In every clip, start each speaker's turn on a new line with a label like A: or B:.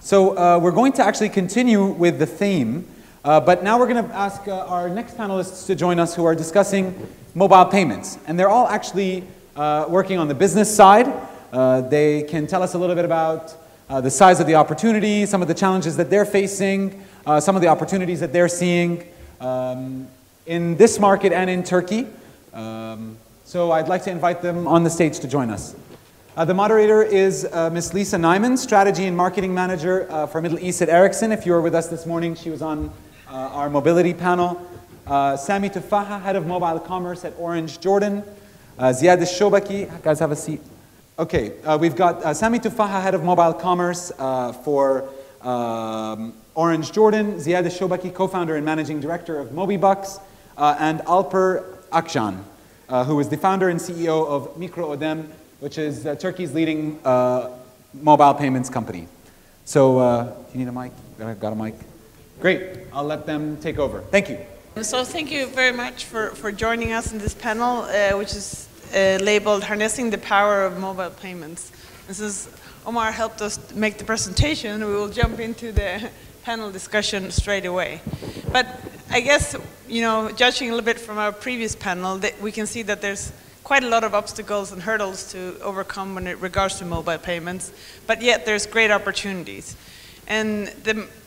A: So we're going to actually continue with the theme, but now we're going to ask our next panelists to join us who are discussing mobile payments. And they're all actually working on the business side. They can tell us a little bit about the size of the opportunity, some of the challenges that they're facing, some of the opportunities that they're seeing in this market and in Turkey. So I'd like to invite them on the stage to join us. The moderator is Ms. Lisa Nyman, Strategy and Marketing Manager for Middle East at Ericsson. If you were with us this morning, she was on our mobility panel. Sami Tufaha, Head of Mobile Commerce at Orange Jordan. Ziad Alshobaki, guys have a seat. Okay, we've got Sami Tufaha, Head of Mobile Commerce for Orange Jordan. Ziad Alshobaki, Co-founder and Managing Director of Mobibucks. And Alper Akcan, who is the founder and CEO of Mikro, which is Turkey's leading mobile payments company. So, you need a mic? Got a mic? Great. I'll let them take over. Thank you.
B: So thank you very much for joining us in this panel, which is labeled Harnessing the Power of Mobile Payments. This is Omar helped us make the presentation. We will jump into the panel discussion straight away. But I guess, you know, judging a little bit from our previous panel, that we can see that there's quite a lot of obstacles and hurdles to overcome when it regards to mobile payments, but yet there's great opportunities. And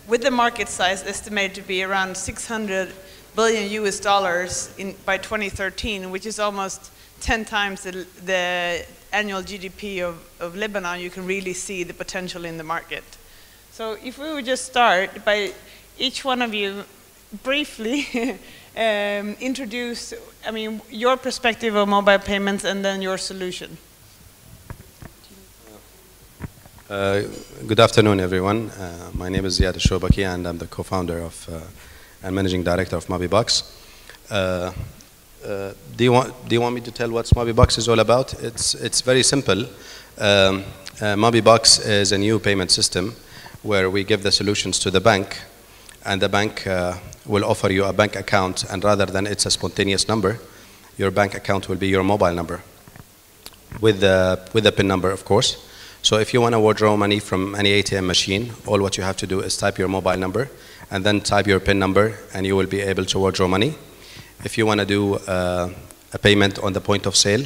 B: with the market size estimated to be around 600 billion US dollars by 2013, which is almost 10 times the annual GDP of Lebanon, you can really see the potential in the market. So if we would just start by each one of you briefly introduce, I mean, your perspective of mobile payments and then your solution.
C: Good afternoon, everyone. My name is Ziad Alshobaki, and I'm the co-founder of and managing director of Mobibucks. Do you want me to tell what Mobibucks is all about? It's very simple. Mobibucks is a new payment system where we give the solutions to the bank, and the bank will offer you a bank account, and rather than it's a spontaneous number, your bank account will be your mobile number with the PIN number, of course. So if you want to withdraw money from any ATM machine, all what you have to do is type your mobile number and then type your PIN number, and you will be able to withdraw money. If you want to do a payment on the point of sale,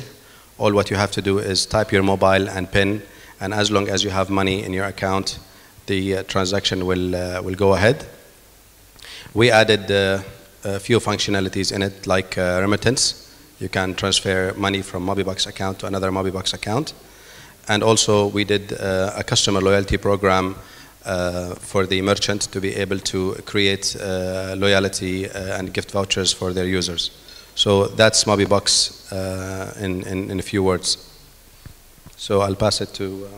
C: all what you have to do is type your mobile and PIN, and as long as you have money in your account, the transaction will go ahead. We added a few functionalities in it, like remittance. You can transfer money from Mobibucks account to another Mobibucks account. And also we did a customer loyalty program for the merchant to be able to create loyalty and gift vouchers for their users. So that's Mobibucks in a few words. So I'll pass it to...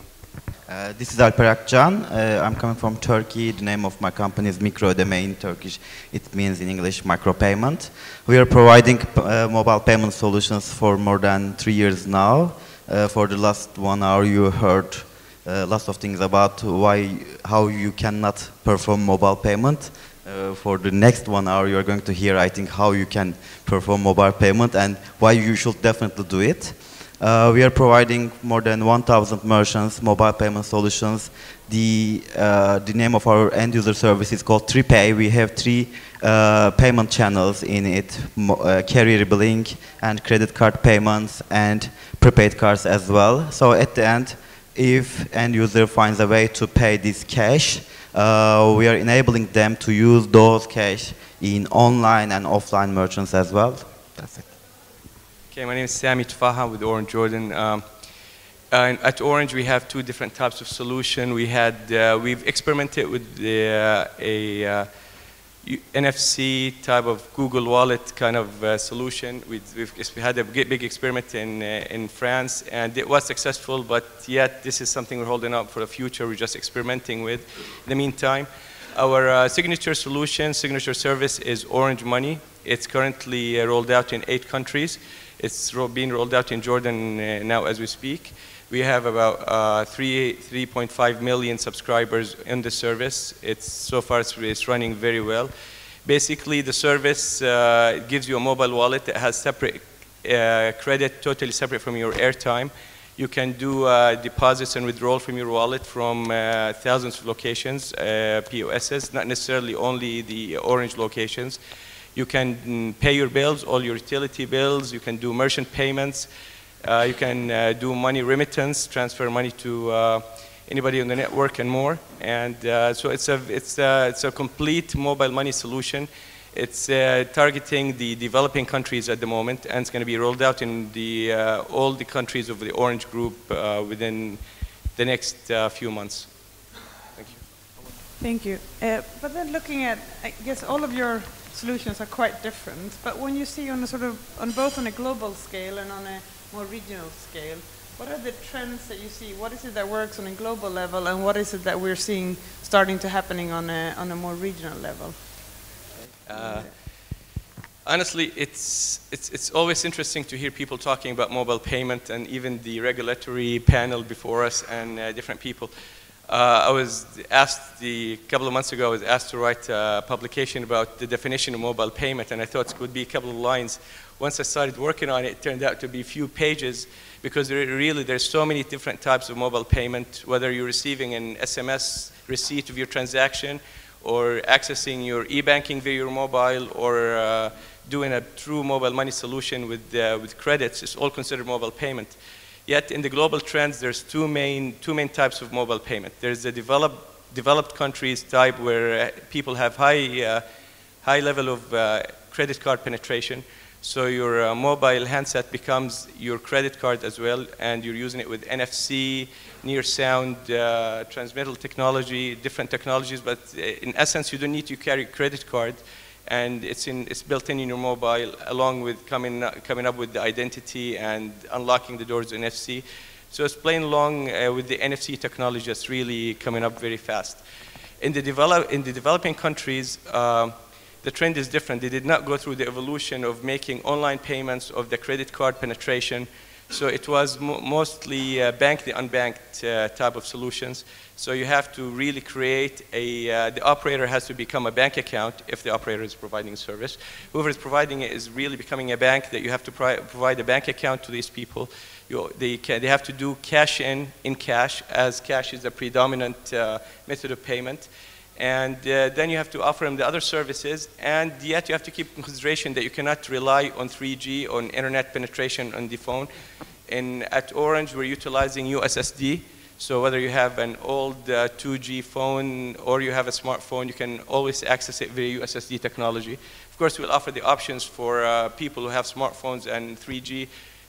D: This is Alper Akcan. I'm coming from Turkey. The name of my company is Mikro, Ödeme in Turkish. It means in English micropayment. We are providing mobile payment solutions for more than 3 years now. For the last 1 hour, you heard lots of things about how you cannot perform mobile payment. For the next 1 hour, you are going to hear, I think, how you can perform mobile payment and why you should definitely do it. We are providing more than 1,000 merchants mobile payment solutions. The name of our end user service is called 3Pay. We have 3 payment channels in it, carrier billing and credit card payments and prepaid cards as well. So at the end, if end user finds a way to pay this cash, we are enabling them to use those cash in online and offline merchants as well. That's it.
E: Okay, my name is Sami Tufaha with Orange Jordan. At Orange, we have 2 different types of solution. We've experimented with a NFC type of Google Wallet kind of solution. We had a big experiment in France, and it was successful, but yet this is something we're holding up for the future. We're just experimenting with. In the meantime, our signature solution, signature service is Orange Money. It's currently rolled out in 8 countries. It's being rolled out in Jordan now as we speak. We have about 3.5 million subscribers in the service. So far it's running very well. Basically, the service gives you a mobile wallet that has separate credit, totally separate from your airtime. You can do deposits and withdrawal from your wallet from thousands of locations, POSs, not necessarily only the Orange locations. You can pay your bills, all your utility bills. You can do merchant payments. You can do money remittance, transfer money to anybody on the network and more. And so it's a complete mobile money solution. It's targeting the developing countries at the moment, and it's going to be rolled out in all the countries of the Orange Group within the next few months. Thank you.
B: Thank you. But then looking at, I guess all of your solutions are quite different. But when you see on a both on a global scale and on a more regional scale, what are the trends that you see? What is it that works on a global level, and what is it that we're seeing starting to happening on a more regional level?
E: Honestly, it's always interesting to hear people talking about mobile payment, and even the regulatory panel before us and different people. I was asked a couple of months ago, I was asked to write a publication about the definition of mobile payment, and I thought it would be a couple of lines. Once I started working on it, it turned out to be a few pages, because there's so many different types of mobile payment, whether you're receiving an SMS receipt of your transaction, or accessing your e-banking via your mobile, or doing a true mobile money solution with credits. It's all considered mobile payment. Yet in the global trends, there's two main types of mobile payment. There's the developed countries type, where people have high level of credit card penetration. So your mobile handset becomes your credit card as well, and you're using it with NFC, near sound, transmittal technology, different technologies, but in essence, you don't need to carry a credit card, and it's built in your mobile, along with coming up with the identity and unlocking the doors with NFC. So it's playing along with the NFC technology that's really coming up very fast. In the developing countries, the trend is different. They did not go through the evolution of making online payments, of the credit card penetration. So it was mostly banked, the unbanked type of solutions. So you have to really create the operator has to become a bank account if the operator is providing a service. Whoever is providing it is really becoming a bank, that you have to provide a bank account to these people. They have to do cash in cash, as cash is a predominant method of payment. And then you have to offer them the other services, and yet you have to keep in consideration that you cannot rely on 3G, on internet penetration on the phone. At Orange, we're utilizing USSD, so whether you have an old 2G phone or you have a smartphone, you can always access it via USSD technology. Of course, we'll offer the options for people who have smartphones and 3G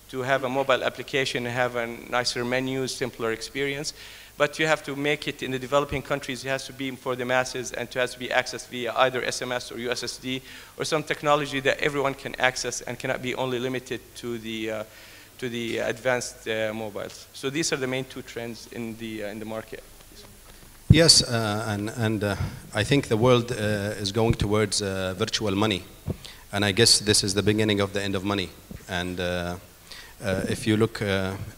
E: to have a mobile application, have a nicer menu, simpler experience. But you have to make it in the developing countries. It has to be for the masses, and it has to be accessed via either SMS or USSD, or some technology that everyone can access and cannot be only limited to the advanced mobiles. So these are the main two trends in the market.
C: Yes, and I think the world is going towards virtual money, and I guess this is the beginning of the end of money. And if you look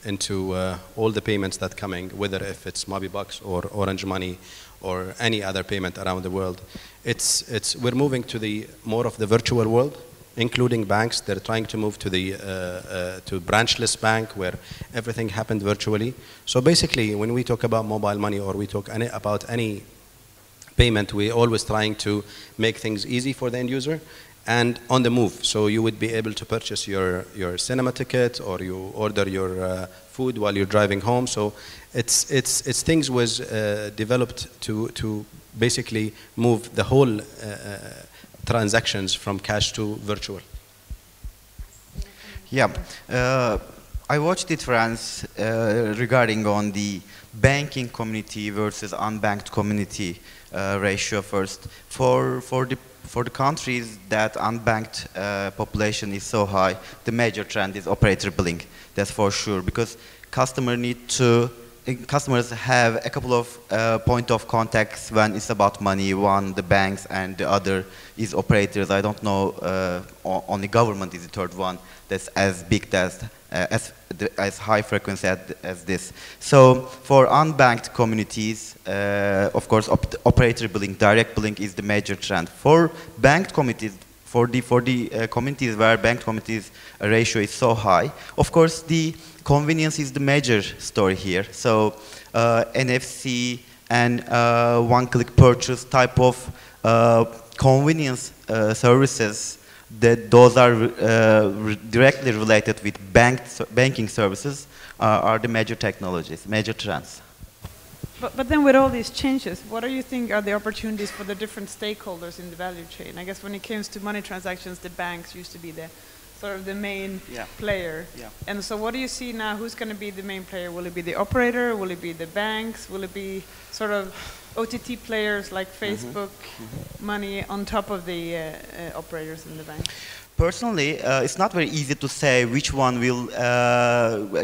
C: into all the payments that are coming, whether if it's Mobibucks or Orange Money or any other payment around the world, we're moving to more of the virtual world, including banks. They're trying to move to to branchless bank, where everything happened virtually. So basically, when we talk about mobile money, or we talk about any payment, we're always trying to make things easy for the end user and on the move. So you would be able to purchase your cinema ticket, or you order your food while you're driving home. So it's things was developed to basically move the whole transactions from cash to virtual.
D: Yeah, I watched the trends regarding on the banking community versus unbanked community ratio first. For the countries that unbanked population is so high, the major trend is operator billing. That's for sure, because customers have a couple of point of contacts when it's about money. One, the banks, and the other is operators. I don't know, only government is the third one that's as big as high frequency as this. So for unbanked communities, of course, operator billing, direct billing is the major trend. For banked communities, for the communities where banked communities ratio is so high. Of course, the convenience is the major story here. So NFC and one-click purchase type of convenience services, that those are directly related with banking services, are the major technologies, major trends.
B: But then with all these changes, what do you think are the opportunities for the different stakeholders in the value chain? I guess when it comes to money transactions, the banks used to be the sort of the main player. Yeah. And so what do you see now? Who's going to be the main player? Will it be the operator? Will it be the banks? Will it be sort of OTT players like Facebook, money on top of the operators in the bank?
D: Personally, it's not very easy to say which one will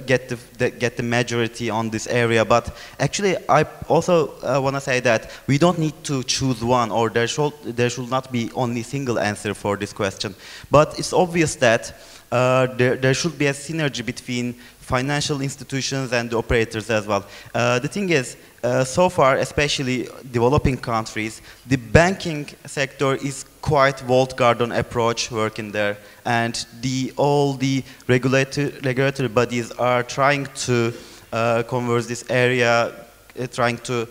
D: get the majority on this area, but actually I also want to say that we don't need to choose one, or there should not be only single answer for this question. But it's obvious that there should be a synergy between financial institutions and the operators as well. The thing is, so far, especially developing countries, the banking sector is quite walled garden approach working there, and all the regulatory bodies are trying to converge this area, trying to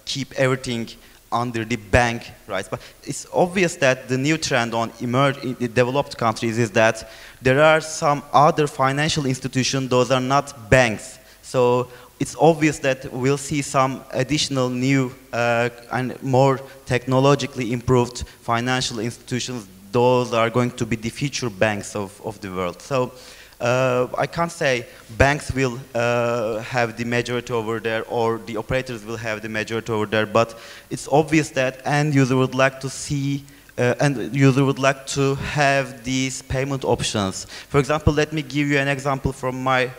D: keep everything under the bank rights. But it's obvious that the new trend on developed countries is that there are some other financial institutions, those are not banks. So it's obvious that we'll see some additional new and more technologically improved financial institutions. Those are going to be the future banks of the world. So I can't say banks will have the majority over there or the operators will have the majority over there, but it's obvious that end user would like to see and user would like to have these payment options. For example, let me give you an example from my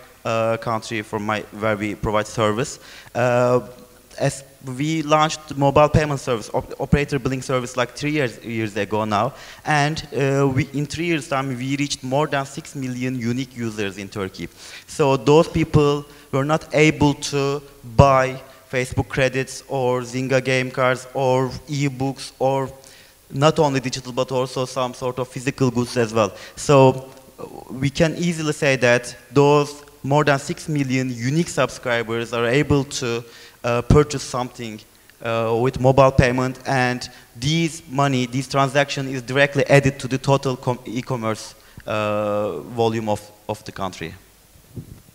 D: country, where we provide service. As we launched mobile payment service, operator billing service, like 3 years ago now, and in 3 years' time we reached more than 6 million unique users in Turkey. So those people were not able to buy Facebook credits or Zynga game cards or e-books, or not only digital but also some sort of physical goods as well. So we can easily say that those more than 6 million unique subscribers are able to purchase something with mobile payment, and this transaction is directly added to the total e-commerce volume of the country.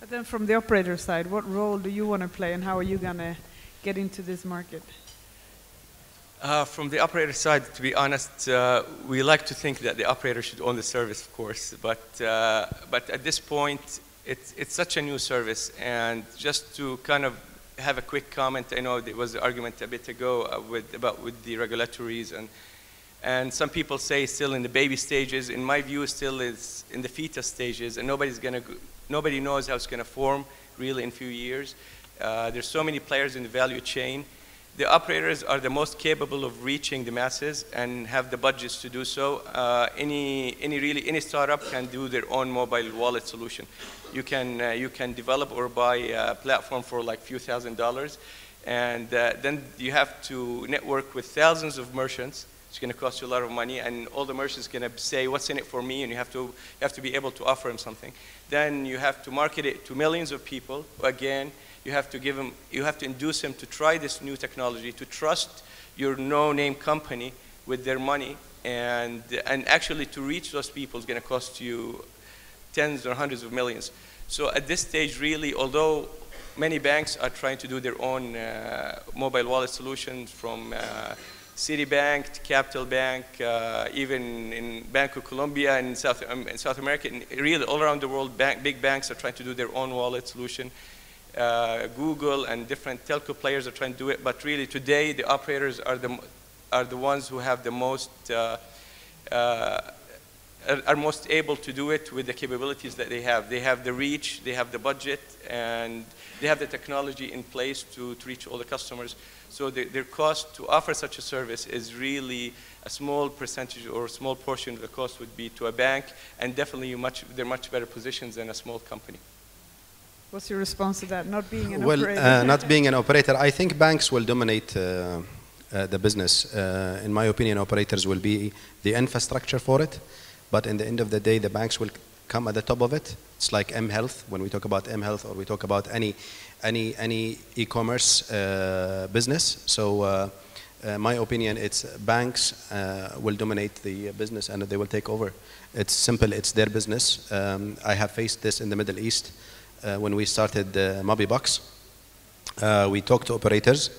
B: But then from the operator side, what role do you want to play, and how are you going to get into this market?
E: From the operator side, to be honest, we like to think that the operator should own the service, of course, but at this point, it's such a new service, and just to kind of have a quick comment, I know there was an argument a bit ago with the regulatories, and some people say still in the baby stages. In my view, still is in the fetus stages, and nobody knows how it's going to form really in a few years. There's so many players in the value chain. The operators are the most capable of reaching the masses and have the budgets to do so. Any startup can do their own mobile wallet solution. You can develop or buy a platform for like a few $1,000s, and then you have to network with thousands of merchants. It's going to cost you a lot of money, and all the merchants are going to say, "What's in it for me?" And you have to be able to offer them something. Then you have to market it to millions of people. Again, you have to induce them to try this new technology, to trust your no-name company with their money, and actually to reach those people is going to cost you tens or hundreds of millions. So at this stage, really, although many banks are trying to do their own mobile wallet solutions, from Citibank to Capital Bank, even in Bank of Colombia and in South America, and really all around the world, big banks are trying to do their own wallet solution. Google and different telco players are trying to do it, but really today the operators are the ones who have the most are most able to do it with the capabilities that they have. They have the reach, they have the budget, and they have the technology in place to reach all the customers. So their cost to offer such a service is really a small percentage or a small portion of the cost would be to a bank, and definitely they're much better positions than a small company.
B: What's your response to that, not being an operator?
C: Well, not being an operator, I think banks will dominate the business. In my opinion, operators will be the infrastructure for it, but in the end of the day, the banks will come at the top of it. It's like mHealth, when we talk about mHealth, or we talk about any e-commerce business. So my opinion, it's banks will dominate the business and they will take over. It's simple, it's their business. I have faced this in the Middle East when we started Mobibucks. We talked to operators.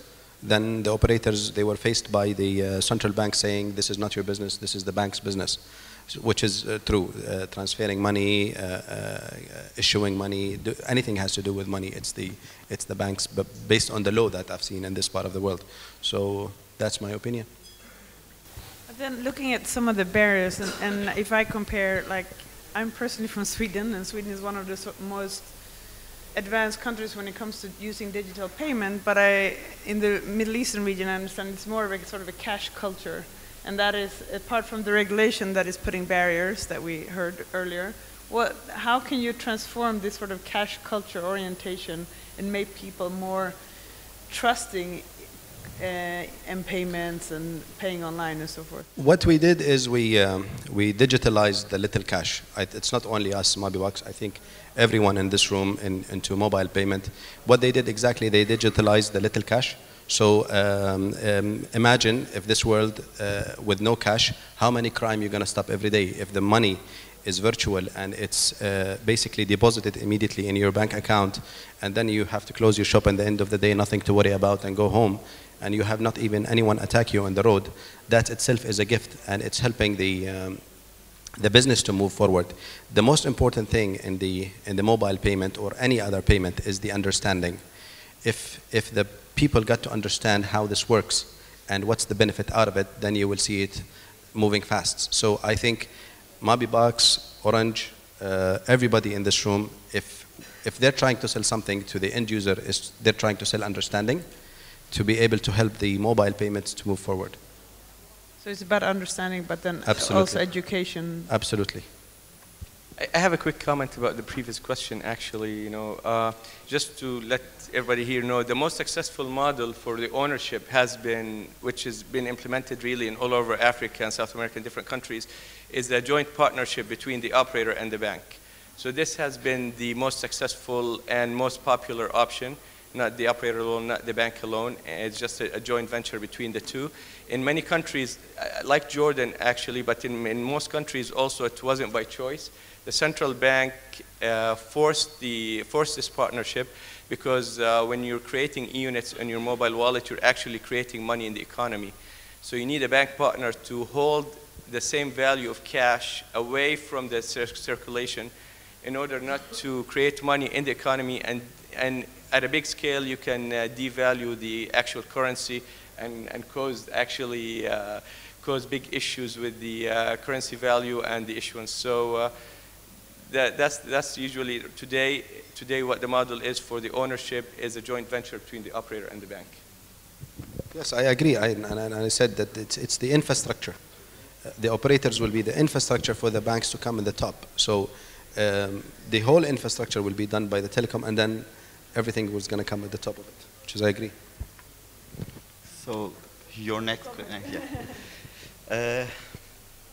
C: Then the operators, they were faced by the central bank saying, this is not your business, this is the bank's business, which is true. Transferring money, issuing money, anything has to do with money, it's the banks, but based on the law that I've seen in this part of the world. So that's my opinion.
B: But then looking at some of the barriers, and if I compare, like, I'm personally from Sweden, and Sweden is one of the most advanced countries when it comes to using digital payment, but in the Middle Eastern region, I understand it's more of a sort of a cash culture, and that is, apart from the regulation that is putting barriers that we heard earlier, how can you transform this sort of cash culture orientation and make people more trusting in payments and paying online and so forth?
C: What we did is we digitalized the little cash. It's not only us, Mobibucks. I think everyone in this room into mobile payment. What they did exactly, they digitalized the little cash. So imagine if this world with no cash, how many crime you're going to stop every day if the money is virtual and it's basically deposited immediately in your bank account, and then you have to close your shop at the end of the day, nothing to worry about, and go home, and you have not even anyone attack you on the road. That itself is a gift, and it's helping the business to move forward. The most important thing in the mobile payment or any other payment is the understanding. If the people got to understand how this works and what's the benefit out of it, then you will see it moving fast. So I think Mobibucks, Orange, everybody in this room, if they're trying to sell something to the end user, they're trying to sell understanding to be able to help the mobile payments to move forward.
B: So it's about understanding, but then
C: Absolutely.
B: also education.
C: Absolutely.
E: I have a quick comment about the previous question, actually. Just to let everybody here know, the most successful model for the ownership has been, which has been implemented really in all over Africa and South America and different countries, is the joint partnership between the operator and the bank. So this has been the most successful and most popular option. Not the operator alone, not the bank alone. It's just a joint venture between the two. In many countries, like Jordan actually, but in most countries also it wasn't by choice. The central bank forced this partnership because when you're creating e-units in your mobile wallet, you're actually creating money in the economy. So you need a bank partner to hold the same value of cash away from the circulation in order not to create money in the economy, and at a big scale you can devalue the actual currency and cause big issues with the currency value and the issuance. So that's usually today what the model is for the ownership is a joint venture between the operator and the bank.
C: Yes, I agree. And I said that it's the infrastructure. The operators will be the infrastructure for the banks to come in the top. So the whole infrastructure will be done by the telecom, and then everything was going to come at the top of it, which is I agree.
D: So your next question, yeah.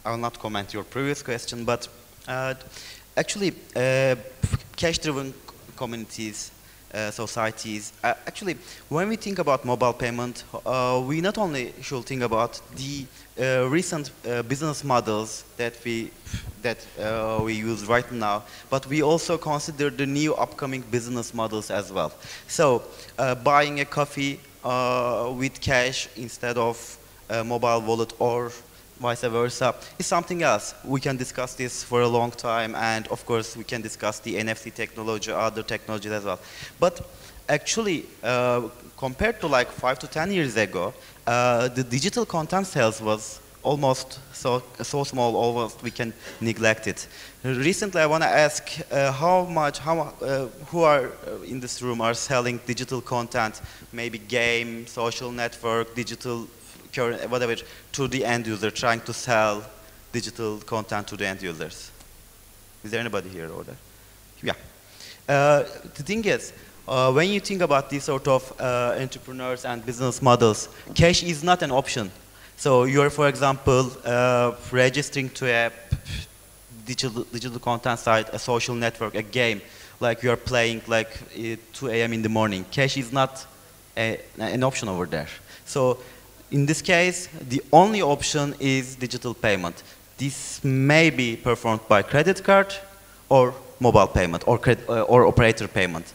D: I will not comment your previous question, but actually, cash-driven communities, societies, actually, when we think about mobile payment, we not only should think about the recent business models that we use right now, but we also consider the new upcoming business models as well. So buying a coffee with cash instead of a mobile wallet or vice versa is something else. We can discuss this for a long time, and of course we can discuss the NFC technology, other technologies as well. But actually, compared to like 5 to 10 years ago, the digital content sales was almost so small, almost we can neglect it. Recently, I want to ask who are in this room are selling digital content, maybe game, social network, digital, whatever, to the end user, trying to sell digital content to the end users. Is there anybody here or there? Yeah. The thing is, when you think about these sort of entrepreneurs and business models, cash is not an option. So you're, for example, registering to a digital content site, a social network, a game, like you are playing like 2 a.m. in the morning. Cash is not an option over there. So in this case, the only option is digital payment. This may be performed by credit card or mobile payment or operator payment.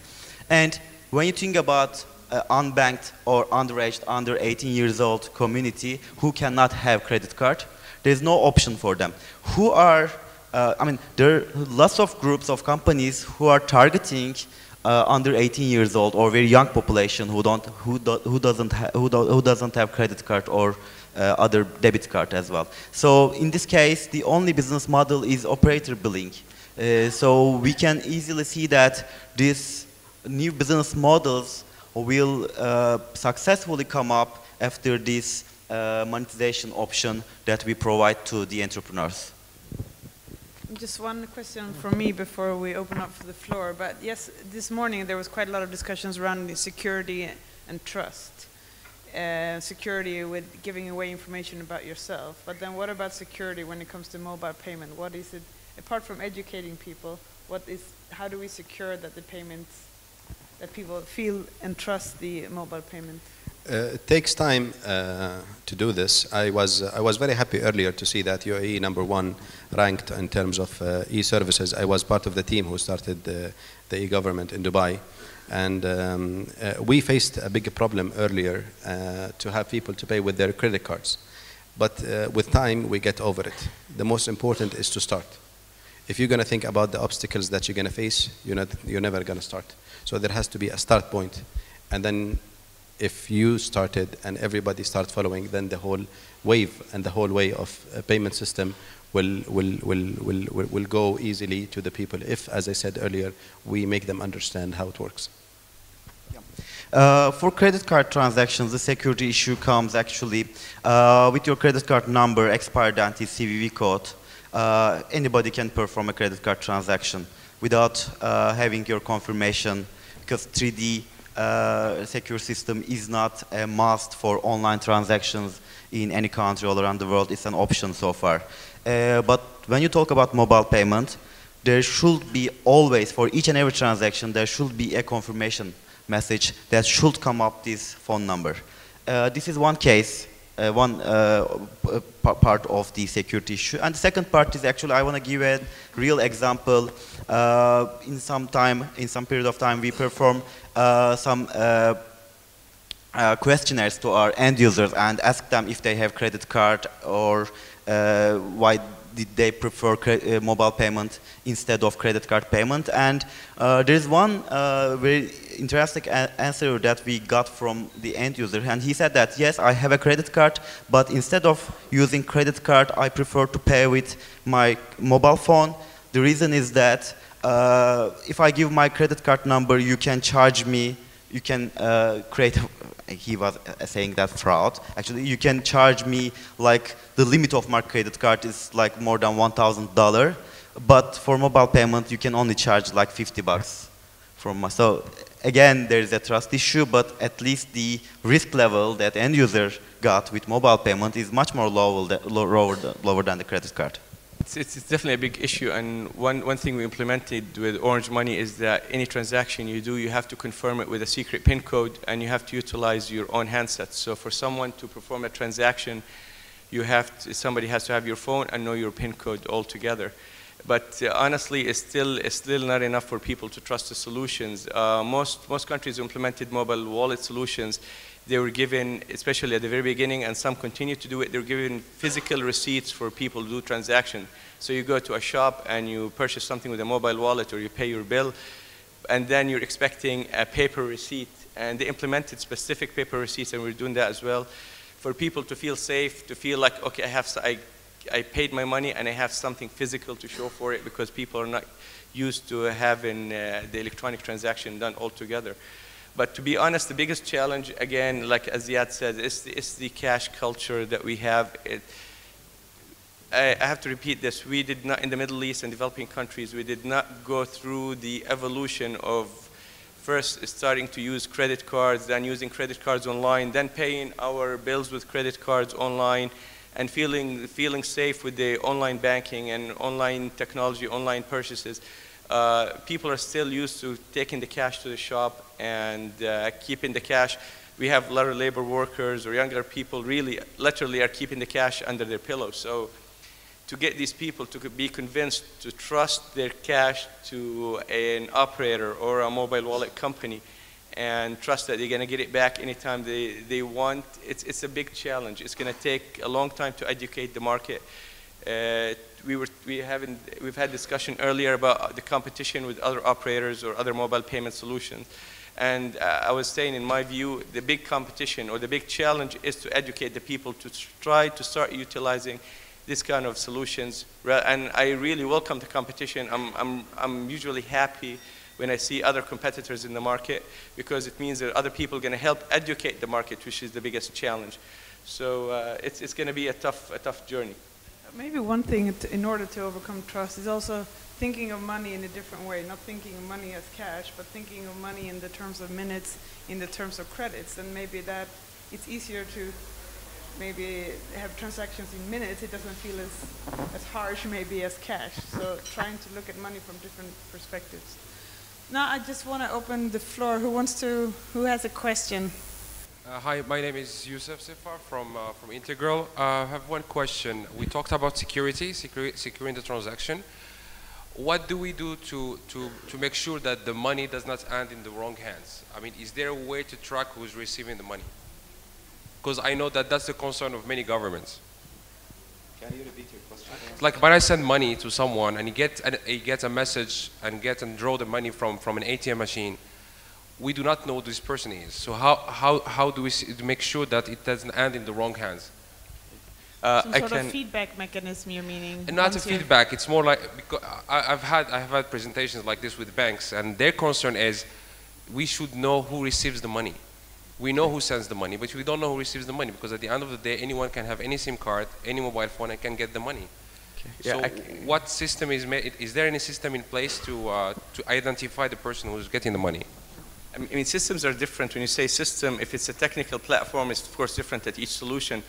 D: And when you think about unbanked or underaged, under 18 years old community who cannot have credit card, there's no option for them. Who are, I mean, there are lots of groups of companies who are targeting under 18 years old or very young population who doesn't have credit card or other debit card as well. So in this case, the only business model is operator billing. So we can easily see that these new business models will successfully come up after this monetization option that we provide to the entrepreneurs.
B: Just one question from me before we open up for the floor. But yes, this morning there was quite a lot of discussions around the security and trust. Security with giving away information about yourself. But then what about security when it comes to mobile payment? What is it, apart from educating people, how do we secure that the payments, that people feel and trust the mobile payment?
C: It takes time to do this. I was very happy earlier to see that UAE #1 ranked in terms of e-services. I was part of the team who started the e-government in Dubai, and we faced a big problem earlier to have people to pay with their credit cards. But with time, we get over it. The most important is to start. If you're going to think about the obstacles that you're going to face, you're never going to start. So there has to be a start point, and then if you started and everybody starts following, then the whole wave and the whole way of a payment system will go easily to the people if, as I said earlier, we make them understand how it works.
D: For credit card transactions, the security issue comes actually with your credit card number, expired anti-CVV code. Anybody can perform a credit card transaction without having your confirmation, because 3D secure system is not a must for online transactions in any country all around the world. It's an option so far. But when you talk about mobile payment, there should be always, for each and every transaction, there should be a confirmation message that should come up this phone number. This is one case, one part of the security issue. And the second part is actually, I want to give a real example. In some period of time, we perform some questionnaires to our end users and ask them if they have credit card or why did they prefer mobile payment instead of credit card payment. And there's one very interesting answer that we got from the end user, and he said that, yes, I have a credit card, but instead of using credit card, I prefer to pay with my mobile phone. The reason is that if I give my credit card number, you can charge me, you can create, he was saying that fraud. Actually, you can charge me like the limit of my credit card is like more than $1,000, but for mobile payment, you can only charge like $50 from my, so again, there is a trust issue, but at least the risk level that end user got with mobile payment is much more lower than the credit card.
E: It's definitely a big issue, and one thing we implemented with Orange Money is that any transaction you do, you have to confirm it with a secret PIN code, and you have to utilize your own handset. So for someone to perform a transaction, somebody has to have your phone and know your PIN code altogether. But honestly, it's still not enough for people to trust the solutions. Most countries implemented mobile wallet solutions. They were given, especially at the very beginning, and some continue to do it, they're given physical receipts for people to do transactions. So you go to a shop and you purchase something with a mobile wallet, or you pay your bill, and then you're expecting a paper receipt. And they implemented specific paper receipts, and we're doing that as well, for people to feel safe, to feel like, okay, I paid my money and I have something physical to show for it, because people are not used to having the electronic transaction done altogether. But to be honest, the biggest challenge, again, like as Ziad said, is the cash culture that we have. I have to repeat this. We did not, in the Middle East and developing countries, we did not go through the evolution of first starting to use credit cards, then using credit cards online, then paying our bills with credit cards online, and feeling safe with the online banking and online technology, online purchases. People are still used to taking the cash to the shop and keeping the cash. We have a lot of labor workers or younger people really literally are keeping the cash under their pillow. So to get these people to be convinced to trust their cash to an operator or a mobile wallet company and trust that they're going to get it back anytime they want, it's a big challenge. It's going to take a long time to educate the market. We've had discussion earlier about the competition with other operators or other mobile payment solutions. And I was saying, in my view, the big competition or the big challenge is to educate the people to try to start utilizing this kind of solutions. And I really welcome the competition. I'm usually happy when I see other competitors in the market, because it means that other people are going to help educate the market, which is the biggest challenge. So it's going to be a tough journey.
B: Maybe one thing in order to overcome trust is also thinking of money in a different way, not thinking of money as cash, but thinking of money in the terms of minutes, in the terms of credits, and maybe that it's easier to maybe have transactions in minutes. It doesn't feel as harsh maybe as cash. So trying to look at money from different perspectives. Now I just want to open the floor. Who has a question?
F: Hi, my name is Yusuf Sifar from Integral. I have one question. We talked about securing the transaction. What do we do to make sure that the money does not end in the wrong hands? I mean, is there a way to track who's receiving the money? Because I know that that's the concern of many governments.
C: Can you repeat your question?
F: Like when I send money to someone and he gets a message and draw the money from an ATM machine, we do not know who this person is. So how do we make sure that it doesn't end in the wrong hands?
B: Some sort of feedback mechanism, you're meaning?
F: Not a feedback. It's more like, because I've had presentations like this with banks, and their concern is we should know who receives the money. We know who sends the money, but we don't know who receives the money, because at the end of the day, anyone can have any SIM card, any mobile phone, and can get the money. Okay. So what system is made? Is there any system in place to identify the person who's getting the money?
E: I mean, systems are different. When you say system, if it's a technical platform, it's of course different at each solution.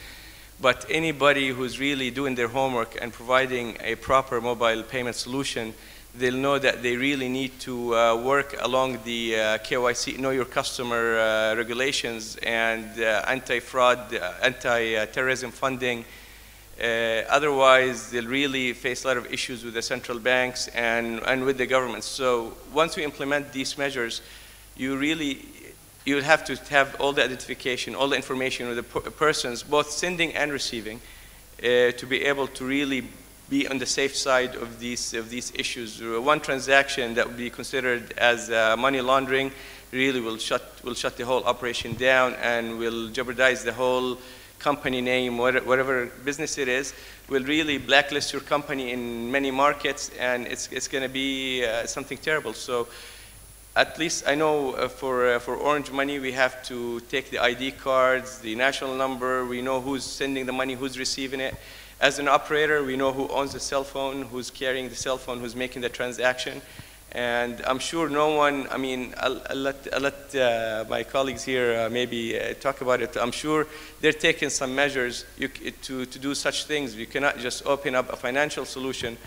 E: But anybody who's really doing their homework and providing a proper mobile payment solution, they'll know that they really need to work along the KYC, know your customer regulations, and anti-fraud, anti-terrorism funding. Otherwise, they'll really face a lot of issues with the central banks and with the government. So once we implement these measures, you'll have to have all the identification, all the information with the persons, both sending and receiving, to be able to really be on the safe side of these issues. One transaction that would be considered as money laundering really will shut the whole operation down and will jeopardize the whole company name, whatever business it is, will really blacklist your company in many markets, and it's going to be something terrible. So at least I know for Orange Money, we have to take the ID cards, the national number, we know who's sending the money, who's receiving it. As an operator, we know who owns the cell phone, who's carrying the cell phone, who's making the transaction. And I'm sure no one, I mean, I'll let my colleagues here maybe talk about it. I'm sure they're taking some measures to do such things. You cannot just open up a financial solution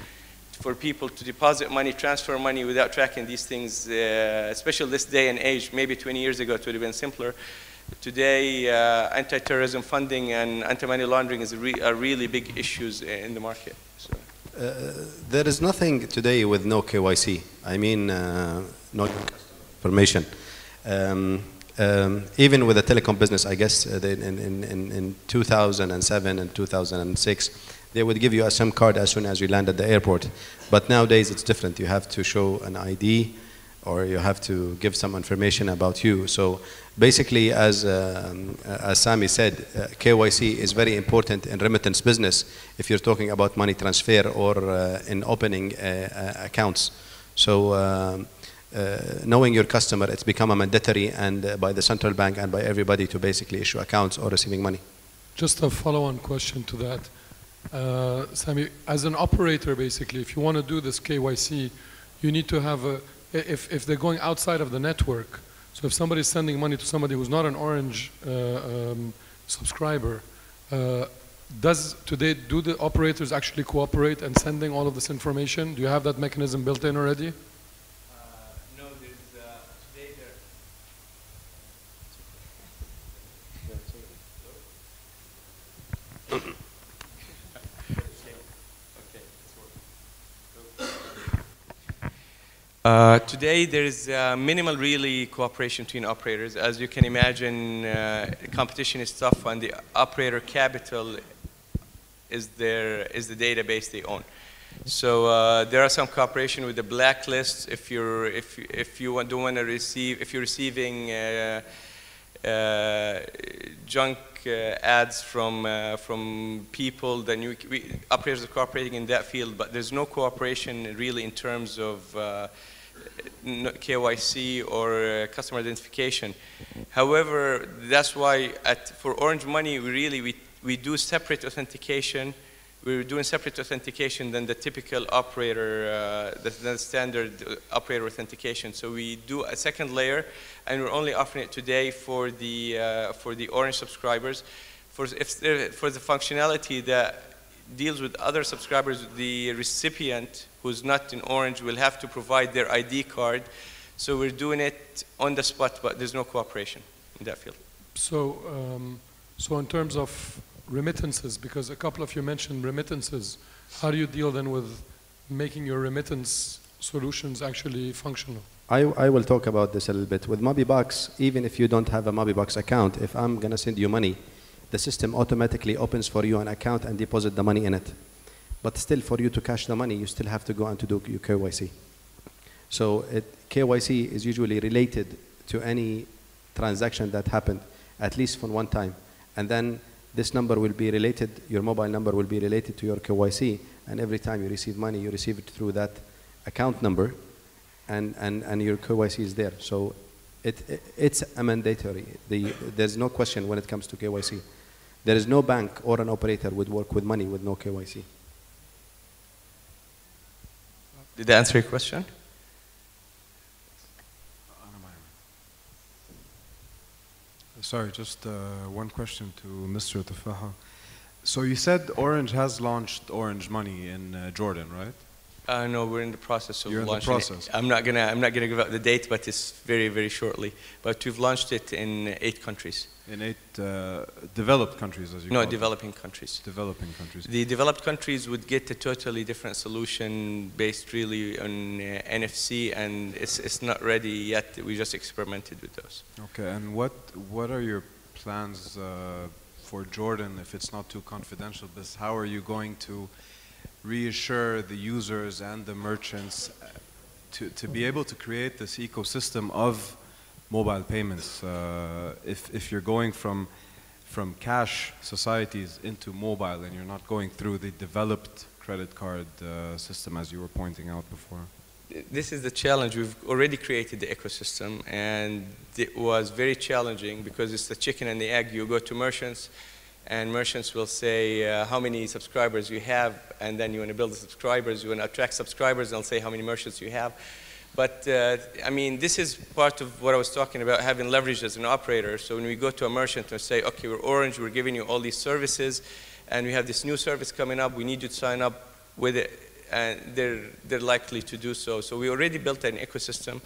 E: for people to deposit money, transfer money without tracking these things, especially this day and age. Maybe 20 years ago it would have been simpler. Today, anti-terrorism funding and anti-money laundering are really big issues in the market. So.
C: There is nothing today with no KYC. I mean, no information. Even with the telecom business, I guess in 2007 and 2006, they would give you a SIM card as soon as you land at the airport. But nowadays it's different. You have to show an ID, or you have to give some information about you. So basically, as Sami said, KYC is very important in remittance business if you're talking about money transfer or in opening accounts. So knowing your customer, it's become a mandatory and by the central bank and by everybody to basically issue accounts or receiving money.
G: Just a follow-on question to that. Sami, as an operator, basically, if you want to do this KYC, you need to have if they're going outside of the network, so if somebody's sending money to somebody who's not an Orange subscriber, do the operators actually cooperate in sending all of this information? Do you have that mechanism built in already?
E: No, there's today today there is minimal really cooperation between operators. As you can imagine, competition is tough, and the operator capital is the database they own. So there are some cooperation with the blacklist. If you're receiving junk ads from people, then operators are cooperating in that field. But there's no cooperation really in terms of KYC or customer identification. However, that's why for Orange Money we do separate authentication. We're doing separate authentication than the typical operator, the standard operator authentication. So we do a second layer, and we're only offering it today for the Orange subscribers. For the functionality that deals with other subscribers, the recipient who's not in Orange will have to provide their ID card. So we're doing it on the spot, but there's no cooperation in that field.
G: So in terms of remittances, because a couple of you mentioned remittances, how do you deal then with making your remittance solutions actually functional?
C: I will talk about this a little bit. With Mobibucks, even if you don't have a Mobibucks account, if I'm going to send you money, the system automatically opens for you an account and deposit the money in it. But still, for you to cash the money, you still have to go and to do your KYC. So KYC is usually related to any transaction that happened, at least for one time. And then this number will be related, your mobile number will be related to your KYC, and every time you receive money, you receive it through that account number, and your KYC is there. So it's a mandatory. There's no question when it comes to KYC. There is no bank or an operator would work with money with no KYC.
E: Did that answer your question?
H: Sorry, just one question to Mr. Tafaha. So you said Orange has launched Orange Money in Jordan, right?
E: No, we're in the process of
H: You're
E: launching
H: in the process.
E: it. I'm not gonna give out the date, but it's very, very shortly. But we've launched it in 8 countries.
H: In 8 developed countries, as you call
E: No,
H: them.
E: developing countries.
H: Developing countries.
E: The developed countries would get a totally different solution based really on NFC, and it's not ready yet. We just experimented with those.
H: Okay, and what are your plans for Jordan, if it's not too confidential? But how are you going to reassure the users and the merchants to be able to create this ecosystem of mobile payments? If you're going from cash societies into mobile, and you're not going through the developed credit card system, as you were pointing out before.
E: This is the challenge. We've already created the ecosystem, and it was very challenging because it's the chicken and the egg. You go to merchants, and merchants will say how many subscribers you have, and then you want to build the subscribers, you want to attract subscribers, and they'll say how many merchants you have. But I mean, this is part of what I was talking about, having leverage as an operator. So when we go to a merchant and say, okay, we're Orange, we're giving you all these services, and we have this new service coming up, we need you to sign up with it, and they're likely to do so. So we already built an ecosystem.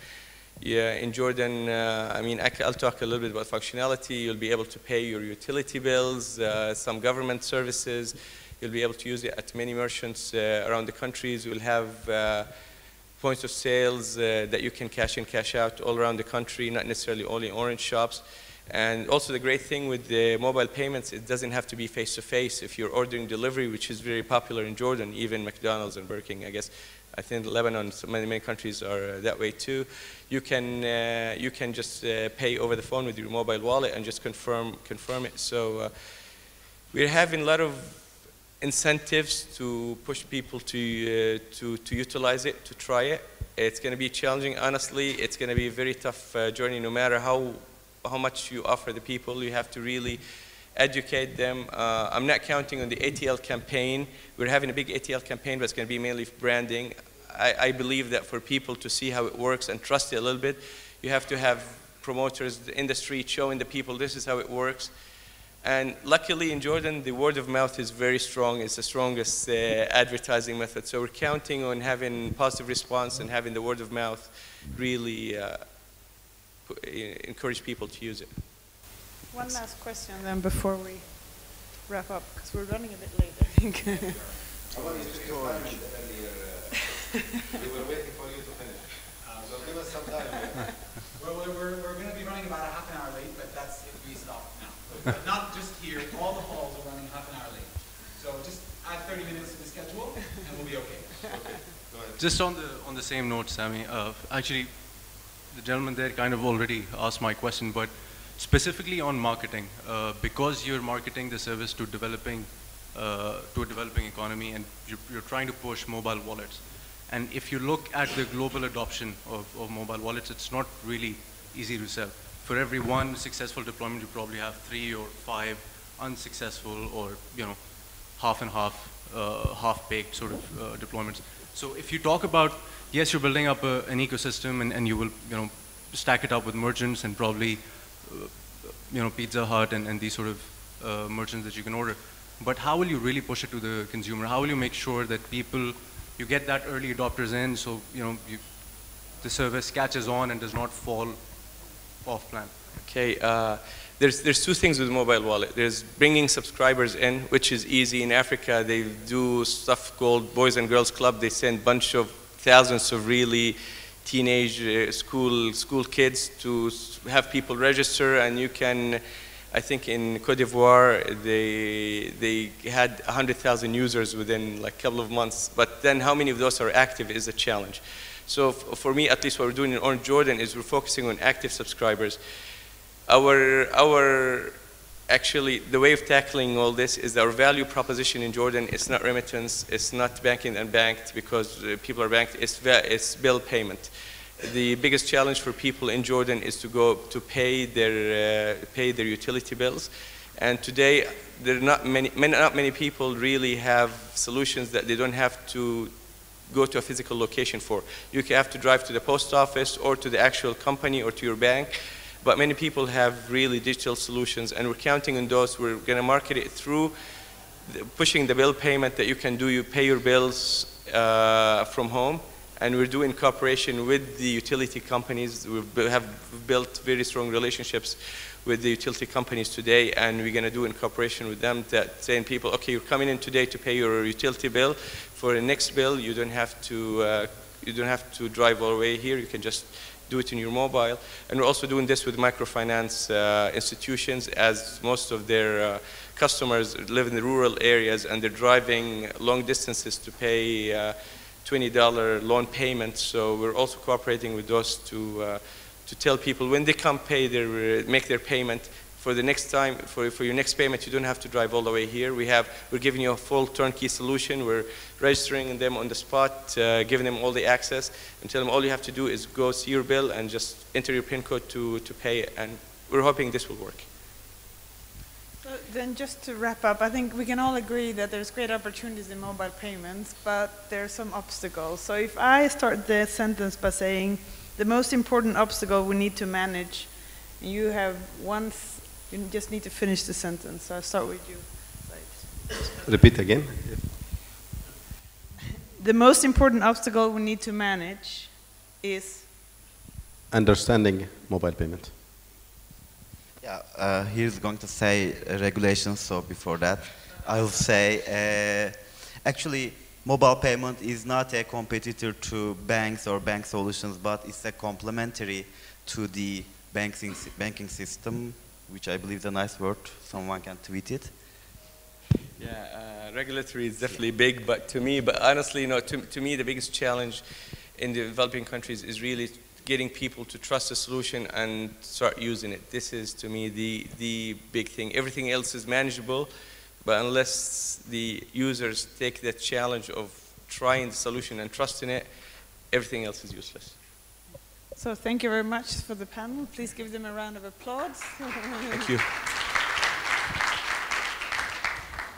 E: Yeah, in Jordan, I mean, I'll talk a little bit about functionality. You'll be able to pay your utility bills, some government services. You'll be able to use it at many merchants around the countries. We'll have points of sales that you can cash in, cash out all around the country, not necessarily only Orange shops. And also the great thing with the mobile payments, it doesn't have to be face-to-face. If you're ordering delivery, which is very popular in Jordan, even McDonald's and Burger King, I guess. I think Lebanon, many countries are that way too. You can just pay over the phone with your mobile wallet and just confirm it. So we're having a lot of incentives to push people to utilize it, to try it. It's going to be challenging, honestly. It's going to be a very tough journey, no matter how much you offer the people. You have to really educate them. I'm not counting on the ATL campaign. We're having a big ATL campaign, but it's going to be mainly branding. I believe that for people to see how it works and trust it a little bit, you have to have promoters in the street showing the people this is how it works. And luckily in Jordan, the word of mouth is very strong. It's the strongest advertising method. So we're counting on having positive response and having the word of mouth really encourage people to use it.
B: One last question then before we wrap up, because we're running a bit late, I think.
C: We were waiting for you to finish. So give us some time.
A: We're going to be running about a half an hour late, but that's if we stop now. But not just here, all the halls are running half an hour late. So just add 30 minutes to the schedule and we'll be okay. Okay. Go ahead.
I: Just on the same note, Sami, actually the gentleman there kind of already asked my question, but specifically on marketing, because you're marketing the service to a developing economy and you're trying to push mobile wallets. And if you look at the global adoption of mobile wallets, it's not really easy to sell. For every one successful deployment, you probably have 3 or 5 unsuccessful or half and half, half-baked sort of deployments. So if you talk about, yes, you're building up an ecosystem and you will stack it up with merchants and probably Pizza Hut and these sort of merchants that you can order. But how will you really push it to the consumer? How will you make sure that you get that early adopters in so the service catches on and does not fall off plan?
E: Okay, there's 2 things with mobile wallet. There's bringing subscribers in, which is easy. In Africa, they do stuff called Boys and Girls Club. They send thousands of really teenage school kids to have people register, and you can, I think in Cote d'Ivoire, they had 100,000 users within like a couple of months. But then how many of those are active is a challenge. So for me, at least what we're doing in Orange Jordan is we're focusing on active subscribers. Actually, the way of tackling all this is our value proposition in Jordan. It's not remittance, it's not banking unbanked because people are banked, it's bill payment. The biggest challenge for people in Jordan is to go to pay their utility bills. And today, not many people really have solutions that they don't have to go to a physical location for. You have to drive to the post office or to the actual company or to your bank. But many people have really digital solutions, and we're counting on those. We're going to market it through pushing the bill payment that you can do. You pay your bills from home, and we're doing cooperation with the utility companies. We have built very strong relationships with the utility companies today, and we're going to do in cooperation with them that saying people, okay, you're coming in today to pay your utility bill. For the next bill, you don't have to drive all the way here. You can just do it in your mobile. And we're also doing this with microfinance institutions, as most of their customers live in the rural areas and they're driving long distances to pay $20 loan payments. So we're also cooperating with those to tell people when they come make their payment, for the next time, for your next payment, you don't have to drive all the way here. We're giving you a full turnkey solution. We're registering them on the spot, giving them all the access, and tell them all you have to do is go see your bill and just enter your PIN code to pay it. And we're hoping this will work.
B: So then just to wrap up, I think we can all agree that there's great opportunities in mobile payments, but there are some obstacles. So if I start the sentence by saying the most important obstacle we need to manage, you just need to finish the sentence. So I'll start with you.
C: Repeat again.
B: The most important obstacle we need to manage is?
C: Understanding mobile payment.
D: Yeah, he's going to say regulations, so before that, I'll say, actually, mobile payment is not a competitor to banks or bank solutions, but it's a complementary to the banking system, which I believe is a nice word. Someone can tweet it.
E: Yeah, regulatory is definitely big, but honestly, to me, the biggest challenge in the developing countries is really getting people to trust the solution and start using it. This is, to me, the big thing. Everything else is manageable, but unless the users take the challenge of trying the solution and trusting it, everything else is useless.
B: So thank you very much for the panel. Please give them a round of applause.
E: Thank you.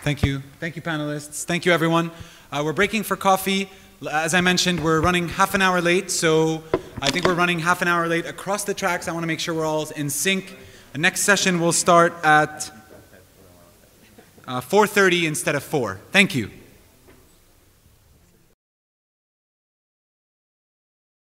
A: Thank you. Thank you, panelists. Thank you, everyone. We're breaking for coffee. As I mentioned, we're running half an hour late, so I think we're running half an hour late across the tracks. I want to make sure we're all in sync. The next session will start at 4:30 instead of 4. Thank you.